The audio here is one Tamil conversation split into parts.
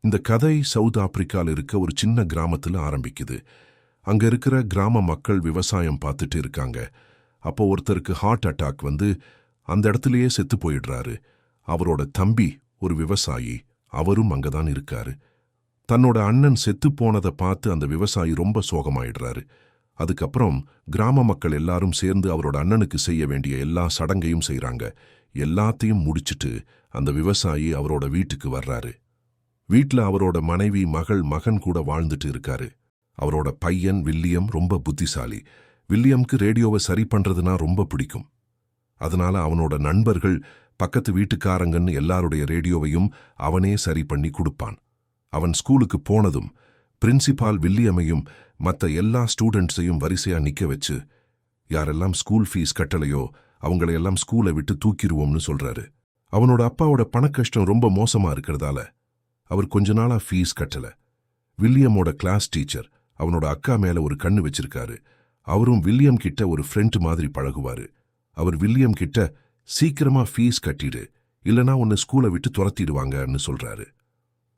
இந்த கதை சவுத் ஆப்பிரிக்கால இருக்க ஒரு சின்ன கிராமத்துல ஆரம்பிக்குது. அங்க இருக்கிற கிராம மக்கள் விவசாயம் பார்த்துட்டு இருக்காங்க. அப்போ ஒருத்தருக்கு ஹார்ட் அட்டாக் வந்து அந்த இடத்துலயே செத்து போயிடுறாரு. அவரோட தம்பி ஒரு விவசாயி, அவரும் அங்கதான் இருக்காரு. தன்னோட அண்ணன் செத்து போனதை பார்த்து அந்த விவசாயி ரொம்ப சோகமாயிடுறாரு. அதுக்கப்புறம் கிராம மக்கள் எல்லாரும் சேர்ந்து அவரோட அண்ணனுக்கு செய்ய வேண்டிய எல்லா சடங்கையும் செய்றாங்க. எல்லாத்தையும் முடிச்சிட்டு அந்த விவசாயி அவரோட வீட்டுக்கு வர்றாரு. வீட்ல அவரோட மனைவி, மகள், மகன் கூட வாழ்ந்துட்டு இருக்காரு. அவரோட பையன் வில்லியம் ரொம்ப புத்திசாலி. வில்லியம்க்கு ரேடியோவை சரி பண்றதுனா ரொம்ப பிடிக்கும். அதனால அவனோட நண்பர்கள், பக்கத்து வீட்டுக்காரங்கன்னு எல்லாருடைய ரேடியோவையும் அவனே சரி பண்ணி கொடுப்பான். அவன் ஸ்கூலுக்கு போனதும் பிரின்சிபால் வில்லியமையும் மற்ற எல்லா ஸ்டூடெண்ட்ஸையும் வரிசையா நிக்க வச்சு, யாரெல்லாம் ஸ்கூல் ஃபீஸ் கட்டலையோ அவங்களையெல்லாம் ஸ்கூலை விட்டு தூக்கிடுவோம்னு சொல்றாரு. அவனோட அப்பாவோட பணக்கஷ்டம் ரொம்ப மோசமா இருக்கிறதால அவர் கொஞ்ச நாளா ஃபீஸ் கட்டல. வில்லியமோட கிளாஸ் டீச்சர் அவனோட அக்கா மேல ஒரு கண்ணு வச்சிருக்காரு. அவரும் வில்லியம் கிட்ட ஒரு ஃப்ரெண்ட் மாதிரி பழகுவாரு. அவர் வில்லியம் கிட்ட சீக்கிரமா ஃபீஸ் கட்டிடு, இல்லனா உன்னை ஸ்கூலை விட்டு துரத்திடுவாங்கன்னு சொல்றாரு.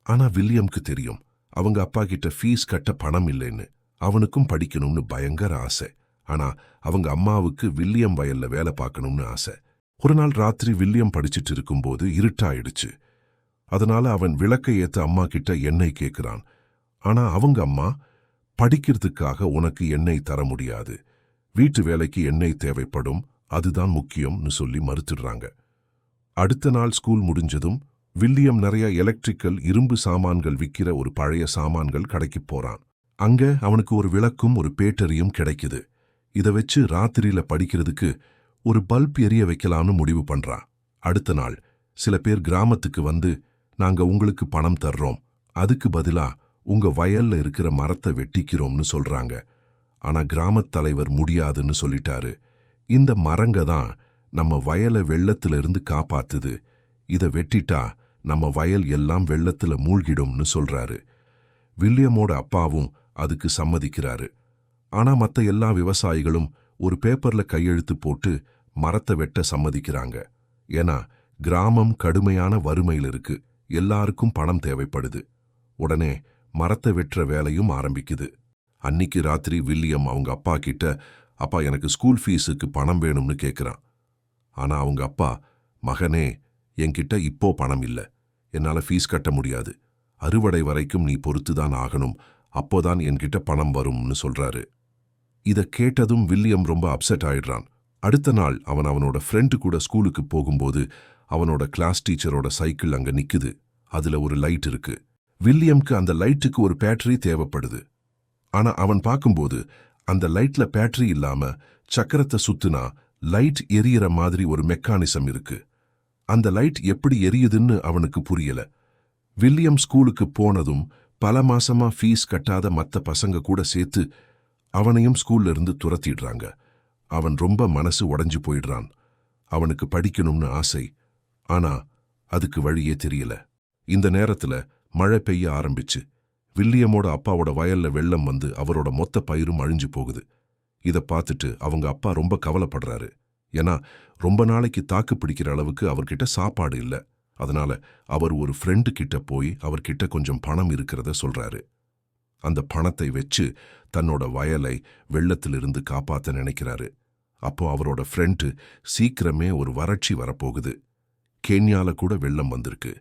ஆனா வில்லியம்க்கு தெரியும் அவங்க அப்பா கிட்ட ஃபீஸ் கட்ட பணம் இல்லைன்னு. அவனுக்கும் படிக்கணும்னு பயங்கர ஆசை. ஆனா அவங்க அம்மாவுக்கு வில்லியம் வயல்ல வேலை பார்க்கணும்னு ஆசை. ஒரு நாள் ராத்திரி வில்லியம் படிச்சிட்டு இருக்கும்போது இருட்டாயிடுச்சு. அதனால அவன் விளக்கை ஏத்த அம்மா கிட்ட எண்ணெய் கேட்கிறான். ஆனா அவங்க அம்மா, படிக்கிறதுக்காக உனக்கு எண்ணெய் தர முடியாது, வீட்டு வேலைக்கு எண்ணெய் தேவைப்படும், அதுதான் முக்கியம்னு சொல்லி மறுத்துடுறாங்க. அடுத்த நாள் ஸ்கூல் முடிஞ்சதும் வில்லியம் நிறைய எலக்ட்ரிக்கல் இரும்பு சாமான்கள் விற்கிற ஒரு பழைய சாமான்கள் கடைக்கு போறான். அங்க அவனுக்கு ஒரு விளக்கும் ஒரு பேட்டரியும் கிடைக்குது. இதை வச்சு ராத்திரியில படிக்கிறதுக்கு ஒரு பல்ப் எரிய வைக்கலாம்னு முடிவு பண்றான். அடுத்த நாள் சில பேர் கிராமத்துக்கு வந்து, நாங்க உங்களுக்கு பணம் தர்றோம், அதுக்கு பதிலா உங்க வயல்ல இருக்கிற மரத்தை வெட்டிக்கிறோம்னு சொல்றாங்க. ஆனா கிராமத் தலைவர் முடியாதுன்னு சொல்லிட்டாரு. இந்த மரங்க தான் நம்ம வயலை வெள்ளத்திலிருந்து காப்பாத்துது, இதை வெட்டிட்டா நம்ம வயல் எல்லாம் வெள்ளத்துல மூழ்கிடும்னு சொல்றாரு. வில்லியமோட அப்பாவும் அதுக்கு சம்மதிக்கிறாரு. ஆனா மத்த எல்லா விவசாயிகளும் ஒரு பேப்பர்ல கையெழுத்து போட்டு மரத்தை வெட்ட சம்மதிக்கிறாங்க. ஏன்னா கிராமம் கடுமையான வறுமையில் இருக்கு, எல்லாருக்கும் பணம் தேவைப்படுது. உடனே மரத்தை வெட்டுற வேலையும் ஆரம்பிக்குது. அன்னிக்கு ராத்திரி வில்லியம் அவங்க அப்பா கிட்ட, அப்பா எனக்கு ஸ்கூல் ஃபீஸுக்கு பணம் வேணும்னு கேட்கிறான். ஆனா அவங்க அப்பா, மகனே என்கிட்ட இப்போ பணம் இல்லை, என்னால ஃபீஸ் கட்ட முடியாது, அறுவடை வரைக்கும் நீ பொறுத்துதான் ஆகணும், அப்போதான் என்கிட்ட பணம் வரும்னு சொல்றாரு. இதை கேட்டதும் வில்லியம் ரொம்ப அப்செட் ஆயிடுறான். அடுத்த நாள் அவனோட ஃப்ரெண்டு கூட ஸ்கூலுக்கு போகும்போது அவனோட கிளாஸ் டீச்சரோட சைக்கிள் அங்க நிக்குது. அதுல ஒரு லைட் இருக்கு. வில்லியம்க்கு அந்த லைட்டுக்கு ஒரு பேட்டரி தேவைப்படுது. ஆனா அவன் பார்க்கும்போது அந்த லைட்ல பேட்டரி இல்லாம சக்கரத்தை சுத்துனா லைட் எரியற மாதிரி ஒரு மெக்கானிசம் இருக்கு. அந்த லைட் எப்படி எரியுதுன்னு அவனுக்கு புரியல. வில்லியம் ஸ்கூலுக்கு போனதும் பல மாசமா ஃபீஸ் கட்டாத மத்த பசங்க கூட சேர்த்து அவனையும் ஸ்கூல்ல இருந்து துரத்திடுறாங்க. அவன் ரொம்ப மனசு உடைஞ்சு போயிடுறான். அவனுக்கு படிக்கணும்னு ஆசை, ஆனா அதுக்கு வழியே தெரியல. இந்த நேரத்துல மழை பெய்ய ஆரம்பிச்சு வில்லியமோட அப்பாவோட வயல்ல வெள்ளம் வந்து அவரோட மொத்த பயிரும் அழிஞ்சு போகுது. இதை பார்த்துட்டு அவங்க அப்பா ரொம்ப கவலைப்படுறாரு. ஏன்னா ரொம்ப நாளைக்கு தாக்கு பிடிக்கிற அளவுக்கு அவர்கிட்ட சாப்பாடு இல்லை. அதனால அவர் ஒரு ஃப்ரெண்டு கிட்ட போய் அவர்கிட்ட கொஞ்சம் பணம் இருக்கிறத சொல்றாரு. அந்த பணத்தை வச்சு தன்னோட வயலை வெள்ளத்திலிருந்து காப்பாத்த நினைக்கிறாரு. அப்போ அவரோட ஃப்ரெண்டு, சீக்கிரமே ஒரு வறட்சி வரப்போகுது, கேன்யால கூட வெள்ளம் வந்திருக்கு,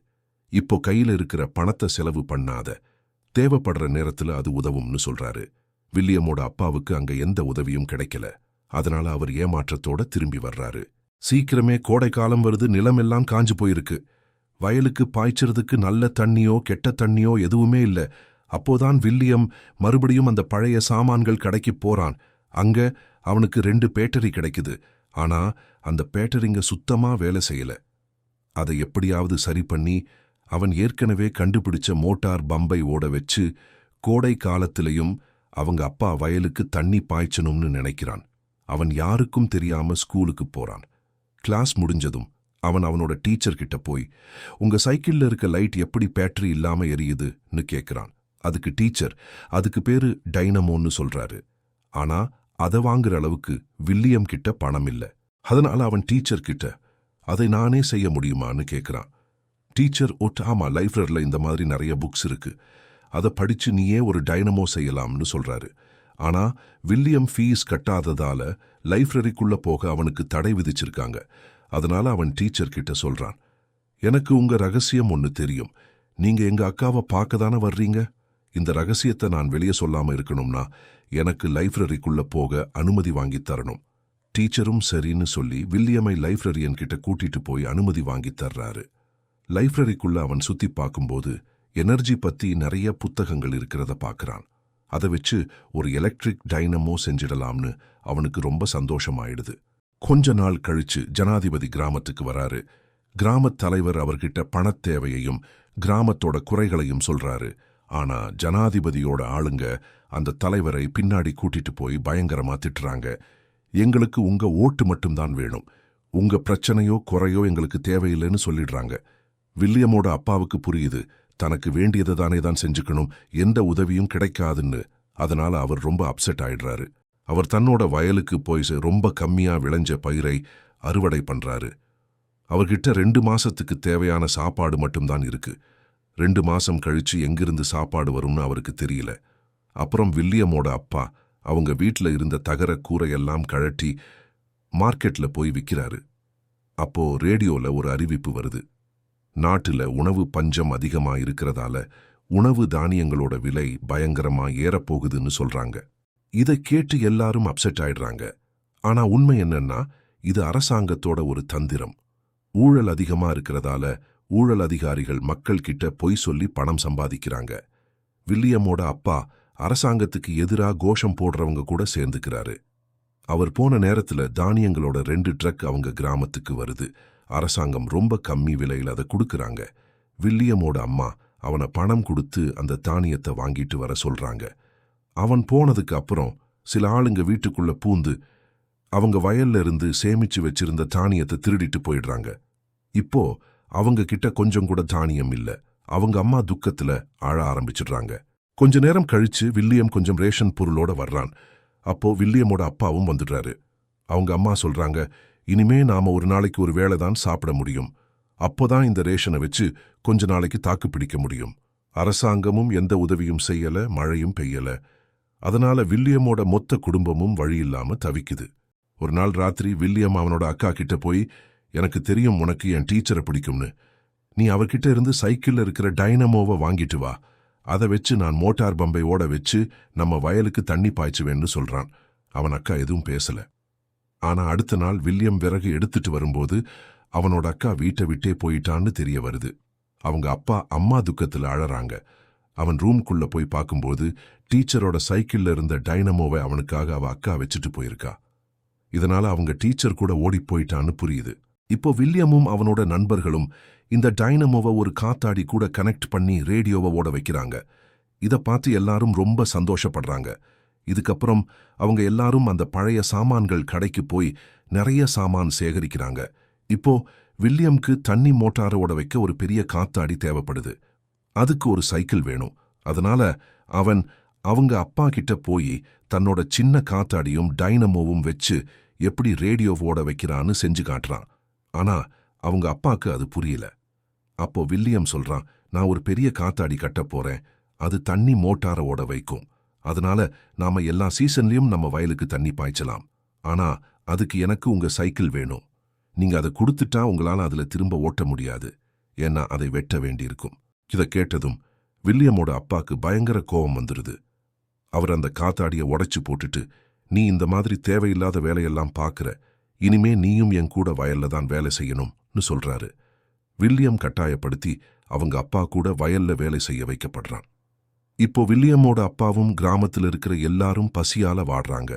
இப்போ கையில இருக்கிற பணத்தை செலவு பண்ணாத, தேவைப்படுற நேரத்துல அது உதவும்னு சொல்றாரு. வில்லியமோட அப்பாவுக்கு அங்க எந்த உதவியும் கிடைக்கல. அதனால அவர் ஏமாற்றத்தோட திரும்பி வர்றாரு. சீக்கிரமே கோடை காலம் வருது, நிலமெல்லாம் காஞ்சு போயிருக்கு, வயலுக்கு பாய்ச்சறதுக்கு நல்ல தண்ணியோ கெட்ட தண்ணியோ எதுவுமே இல்ல. அப்போதான் வில்லியம் மறுபடியும் அந்த பழைய சாமான்கள் கடைக்கு போறான். அங்க அவனுக்கு 2 பேட்டரி கிடைக்குது. ஆனா அந்த பேட்டரிங்க சுத்தமா வேலை செய்யல. அதை எப்படியாவது சரி பண்ணி அவன் ஏற்கனவே கண்டுபிடிச்ச மோட்டார் பம்பை ஓட வச்சு கோடை காலத்திலையும் அவங்க அப்பா வயலுக்கு தண்ணி பாய்ச்சணும்னு நினைக்கிறான். அவன் யாருக்கும் தெரியாம ஸ்கூலுக்கு போறான். கிளாஸ் முடிஞ்சதும் அவனோட டீச்சர் கிட்ட போய், உங்க சைக்கிள்ல இருக்க லைட் எப்படி பேட்டரி இல்லாம எரியுதுன்னு கேட்கிறான். அதுக்கு டீச்சர், அதுக்கு பேரு டைனமோன்னு சொல்றாரு. ஆனா அதை வாங்குற அளவுக்கு வில்லியம் கிட்ட பணம் இல்லை. அதனால அவன் டீச்சர் கிட்ட, அதை நானே செய்ய முடியுமான்னு கேட்கிறான். டீச்சர் ஆமா லைப்ரரியில் இந்த மாதிரி நிறைய புக்ஸ் இருக்கு, அதை படிச்சு நீயே ஒரு டைனமோ செய்யலாம்னு சொல்றாரு. ஆனா வில்லியம் ஃபீஸ் கட்டாததால லைப்ரரிக்குள்ள போக அவனுக்கு தடை விதிச்சிருக்காங்க. அதனால அவன் டீச்சர் கிட்ட சொல்றான், எனக்கு உங்க ரகசியம் ஒன்னு தெரியும். நீங்க எங்க அக்காவை பார்க்க தானே வர்றீங்க. இந்த ரகசியத்தை நான் வெளியே சொல்லாம இருக்கணும்னா எனக்கு லைப்ரரிக்குள்ள போக அனுமதி வாங்கி தரணும். டீச்சரும் சரின்னு சொல்லி வில்லியமை லைப்ரரியன் கிட்ட கூட்டிட்டு போய் அனுமதி வாங்கி தர்றாரு. லைப்ரரிக்குள்ள அவன் சுத்தி பார்க்கும்போது எனர்ஜி பத்தி நிறைய புத்தகங்கள் இருக்கிறத பார்க்கறான். அதை வச்சு ஒரு எலக்ட்ரிக் டைனமோ செஞ்சிடலாம்னு அவனுக்கு ரொம்ப சந்தோஷமாயிடுது. கொஞ்ச நாள் கழிச்சு ஜனாதிபதி கிராமத்துக்கு வராரு. கிராமத் தலைவர் அவர்கிட்ட பணத் தேவையையும் கிராமத்தோட குறைகளையும் சொல்றாரு. ஆனா ஜனாதிபதியோட ஆளுங்க அந்த தலைவரை பின்னாடி கூட்டிட்டு போய் பயங்கரமா திட்டுறாங்க. எங்களுக்கு உங்க ஓட்டு மட்டும்தான் வேணும், உங்க பிரச்சனையோ குறையோ எங்களுக்கு தேவையில்லைன்னு சொல்லிடுறாங்க. வில்லியமோட அப்பாவுக்கு புரியுது, தனக்கு வேண்டியதை தானே தான் செஞ்சுக்கணும், எந்த உதவியும் கிடைக்காதுன்னு. அதனால அவர் ரொம்ப அப்செட் ஆயிடுறாரு. அவர் தன்னோட வயலுக்கு போய் ரொம்ப கம்மியா விளைஞ்ச பயிரை அறுவடை பண்றாரு. அவர்கிட்ட 2 மாசத்துக்கு தேவையான சாப்பாடு மட்டும்தான் இருக்கு. 2 மாசம் கழிச்சு எங்கிருந்து சாப்பாடு வரும்னு அவருக்கு தெரியல. அப்புறம் வில்லியமோட அப்பா அவங்க வீட்டில் இருந்த தகர கூரையெல்லாம் கழட்டி மார்க்கெட்ல போய் விற்கிறாரு. அப்போ ரேடியோல ஒரு அறிவிப்பு வருது. நாட்டுல உணவு பஞ்சம் அதிகமா இருக்கிறதால உணவு தானியங்களோட விலை பயங்கரமா ஏறப்போகுதுன்னு சொல்றாங்க. இதை கேட்டு எல்லாரும் அப்செட் ஆயிடுறாங்க. ஆனா உண்மை என்னன்னா, இது அரசாங்கத்தோட ஒரு தந்திரம். ஊழல் அதிகமா இருக்கிறதால ஊழல் அதிகாரிகள் மக்கள் கிட்ட பொய் சொல்லி பணம் சம்பாதிக்கிறாங்க. வில்லியமோட அப்பா அரசாங்கத்துக்கு எதிரா கோஷம் போடுறவங்க கூட சேர்ந்துக்கிறாரு. அவர் போன நேரத்துல தானியங்களோட 2 ட்ரக் அவங்க கிராமத்துக்கு வருது. அரசாங்கம் ரொம்ப கம்மி விலையில் அதை கொடுக்கறாங்க. வில்லியமோட அம்மா அவனை பணம் கொடுத்து அந்த தானியத்தை வாங்கிட்டு வர சொல்றாங்க. அவன் போனதுக்கு அப்புறம் சில ஆளுங்க வீட்டுக்குள்ள பூந்து அவங்க வயல்ல இருந்து சேமிச்சு வச்சிருந்த தானியத்தை திருடிட்டு போயிடுறாங்க. இப்போ அவங்க கிட்ட கொஞ்சம் கூட தானியம் இல்ல. அவங்க அம்மா துக்கத்துல அழ ஆரம்பிச்சிடுறாங்க. கொஞ்ச நேரம் கழிச்சு வில்லியம் கொஞ்சம் ரேஷன் பொருளோட வர்றான். அப்போ வில்லியமோட அப்பாவும் வந்துடுறாரு. அவங்க அம்மா சொல்றாங்க, இனிமே நாம ஒரு நாளைக்கு ஒரு வேளை தான் சாப்பிட முடியும். அப்போதான் இந்த ரேஷனை வச்சு கொஞ்ச நாளைக்கு தாக்கு பிடிக்க முடியும். அரசாங்கமும் எந்த உதவியும் செய்யல, மழையும் பெய்யல. அதனால வில்லியமோட மொத்த குடும்பமும் வழியில்லாம தவிக்குது. ஒரு நாள் ராத்திரி வில்லியம் அவனோட அக்கா கிட்ட போய், எனக்கு தெரியும் உனக்கு என் டீச்சரை பிடிக்கும்னு, நீ அவர்கிட்ட இருந்து சைக்கிள்ல இருக்கிற டைனமோவை வாங்கிட்டு வா, அதை வச்சு நான் மோட்டார் பம்பை ஓட வச்சு நம்ம வயலுக்கு தண்ணி பாய்ச்சுவேன்னு சொல்றான். அவன் அக்கா எதுவும் பேசல. ஆனா அடுத்த நாள் வில்லியம் விறகு எடுத்துட்டு வரும்போது அவனோட அக்கா வீட்டை விட்டே போயிட்டான்னு தெரிய வருது. அவங்க அப்பா அம்மா துக்கத்துல அழறாங்க. அவன் ரூம்குள்ள போய் பார்க்கும்போது டீச்சரோட சைக்கிள்ல இருந்த டைனமோவை அவனுக்காக அவ அக்கா வச்சுட்டு போயிருக்கா. இதனால அவங்க டீச்சர் கூட ஓடி போயிட்டான்னு புரியுது. இப்போ வில்லியமும் அவனோட நண்பர்களும் இந்த டைனமோவை ஒரு காத்தாடி கூட கனெக்ட் பண்ணி ரேடியோவை ஓட வைக்கிறாங்க. இதை பார்த்து எல்லாரும் ரொம்ப சந்தோஷப்படுறாங்க. இதுக்கப்புறம் அவங்க எல்லாரும் அந்த பழைய சாமான்கள் கடைக்கு போய் நிறைய சாமான் சேகரிக்கிறாங்க. இப்போ வில்லியம்க்கு தண்ணி மோட்டாரோட வைக்க ஒரு பெரிய காத்தாடி தேவைப்படுது. அதுக்கு ஒரு சைக்கிள் வேணும். அதனால அவன் அவங்க அப்பா கிட்ட போய் தன்னோட சின்ன காத்தாடியும் டைனமோவும் வச்சு எப்படி ரேடியோவோட வைக்கிறான்னு செஞ்சு காட்டுறான். ஆனா அவங்க அப்பாக்கு அது புரியல. அப்போ வில்லியம் சொல்றான், நான் ஒரு பெரிய காத்தாடி கட்ட போறேன், அது தண்ணி மோட்டார ஓட வைக்கும். அதனால நாம எல்லா சீசன்லயும் நம்ம வயலுக்கு தண்ணி பாய்ச்சலாம். ஆனா அதுக்கு எனக்கு உங்க சைக்கிள் வேணும். நீங்க அதை கொடுத்துட்டா உங்களால அதுல திரும்ப ஓட்ட முடியாது, ஏன்னா அதை வெட்ட வேண்டியிருக்கும். இதை கேட்டதும் வில்லியமோட அப்பாக்கு பயங்கர கோபம் வந்துருது. அவர் அந்த காத்தாடியை உடைச்சு போட்டுட்டு, நீ இந்த மாதிரி தேவையில்லாத வேலையெல்லாம் பார்க்கற, இனிமே நீயும் என் கூட வயல்ல தான் வேலை செய்யணும்னு சொல்றாரு. வில்லியம் கட்டாயப்படுத்தி அவங்க அப்பா கூட வயல்ல வேலை செய்ய வைக்கப்படுறான். இப்போ வில்லியமோட அப்பாவும் கிராமத்தில் இருக்கிற எல்லாரும் பசியால வாடுறாங்க.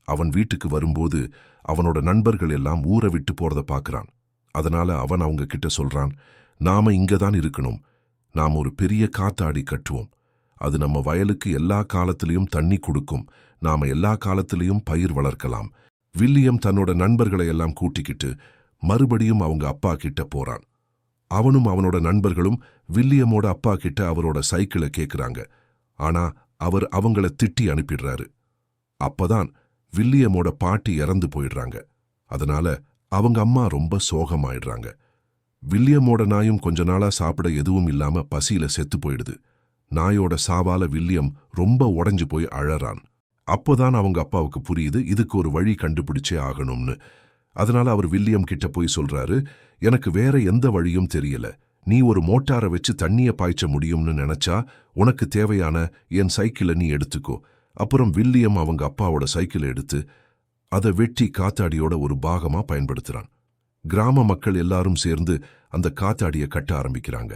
அவன் வீட்டுக்கு வரும்போது அவனோட நண்பர்கள் எல்லாம் ஊரை விட்டு போறத பார்க்கறான். அதனால அவன் அவங்க கிட்ட சொல்றான், நாம இங்கதான் இருக்கணும், நாம் ஒரு பெரிய காத்தாடி கட்டுவோம், அது நம்ம வயலுக்கு எல்லா காலத்திலையும் தண்ணி கொடுக்கும், நாம எல்லா காலத்திலையும் பயிர் வளர்க்கலாம். வில்லியம் தன்னோட நண்பர்களை எல்லாம் கூட்டிக்கிட்டு மறுபடியும் அவங்க அப்பா கிட்ட போறான். அவனும் அவனோட நண்பர்களும் வில்லியமோட அப்பா கிட்ட அவரோட சைக்கிளை கேட்குறாங்க. ஆனா அவர் அவங்கள திட்டி அனுப்பிடுறாரு. அப்பதான் வில்லியமோட பாட்டி இறந்து போயிடுறாங்க. அதனால அவங்க அம்மா ரொம்ப சோகமாயிடுறாங்க. வில்லியமோட நாயும் கொஞ்ச நாளா சாப்பிட எதுவும் இல்லாம பசியில செத்து போயிடுது. நாயோட சாவால வில்லியம் ரொம்ப உடைஞ்சு போய் அழறான். அப்போதான் அவங்க அப்பாவுக்கு புரியுது இதுக்கு ஒரு வழி கண்டுபிடிச்சே ஆகணும்னு. அதனால அவர் வில்லியம் கிட்ட போய் சொல்றாரு, எனக்கு வேற எந்த வழியும் தெரியல. நீ ஒரு மோட்டாரை வச்சு தண்ணிய பாய்ச்ச முடியும்னு நினைச்சா உனக்கு தேவையான என் சைக்கிளை நீ எடுத்துக்கோ. அப்புறம் வில்லியம் அவங்க அப்பாவோட சைக்கிளை எடுத்து அதை வெட்டி காத்தாடியோட ஒரு பாகமா பயன்படுத்துறான். கிராம மக்கள் எல்லாரும் சேர்ந்து அந்த காத்தாடியை கட்ட ஆரம்பிக்கிறாங்க.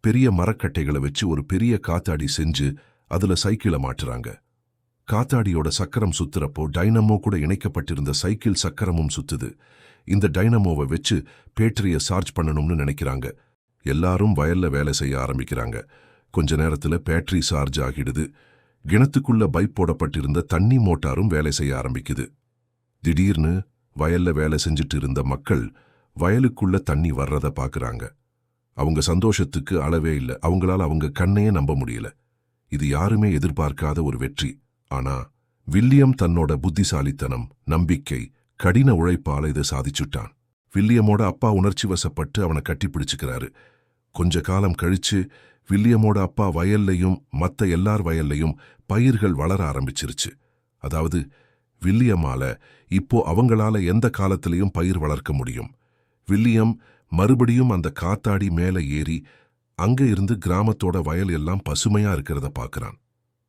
பெரிய மரக்கட்டைகளை வச்சு ஒரு பெரிய காத்தாடி செஞ்சு அதுல சைக்கிளை மாட்டுறாங்க. காத்தாடியோட சக்கரம் சுத்துறப்போ டைனமோ கூட இணைக்கப்பட்டிருந்த சைக்கிள் சக்கரமும் சுத்துது. இந்த டைனமோவை வச்சு பேட்டரிய சார்ஜ் பண்ணணும்னு நினைக்கிறாங்க. எல்லாரும் வயல்ல வேலை செய்ய ஆரம்பிக்கிறாங்க. கொஞ்ச நேரத்துல பேட்டரி சார்ஜ் ஆகிடுது. கிணத்துக்குள்ள பைப் போடப்பட்டிருந்த தண்ணி மோட்டாரும் வேலை செய்ய ஆரம்பிக்குது. திடீர்னு வயல்ல வேலை செஞ்சுட்டு இருந்த மக்கள் வயலுக்குள்ள தண்ணி வர்றத பாக்குறாங்க. அவங்க சந்தோஷத்துக்கு அளவே இல்லை. அவங்களால அவங்க கண்ணையே நம்ப முடியல. இது யாருமே எதிர்பார்க்காத ஒரு வெற்றி. ஆனா வில்லியம் தன்னோட புத்திசாலித்தனம், நம்பிக்கை, கடின உழைப்பால இதை சாதிச்சுட்டான். வில்லியமோட அப்பா உணர்ச்சி வசப்பட்டு அவனை கட்டிப்பிடிச்சுக்கிறாரு. கொஞ்ச காலம் கழிச்சு வில்லியமோட அப்பா வயல்லையும் மத்த எல்லார் வயல்லையும் பயிர்கள் வளர ஆரம்பிச்சிருச்சு. அதாவது வில்லியமால இப்போ அவங்களால எந்த காலத்திலையும் பயிர் வளர்க்க முடியும். வில்லியம் மறுபடியும் அந்த காத்தாடி மேல ஏறி அங்க இருந்து கிராமத்தோட வயல் எல்லாம் பசுமையா இருக்கிறத பார்க்கறான்.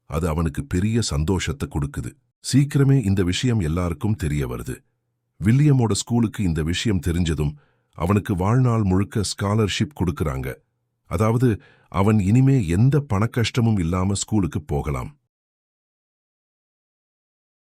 அது அவனுக்கு பெரிய சந்தோஷத்தை கொடுக்குது. சீக்கிரமே இந்த விஷயம் எல்லாருக்கும் தெரிய வருது. வில்லியமோட ஸ்கூலுக்கு இந்த விஷயம் தெரிஞ்சதும் அவனுக்கு வாழ்நாள் முழுக்க ஸ்காலர்ஷிப் கொடுக்கறாங்க. அதாவது அவன் இனிமே எந்த பணக்கஷ்டமும் இல்லாம ஸ்கூலுக்கு போகலாம்.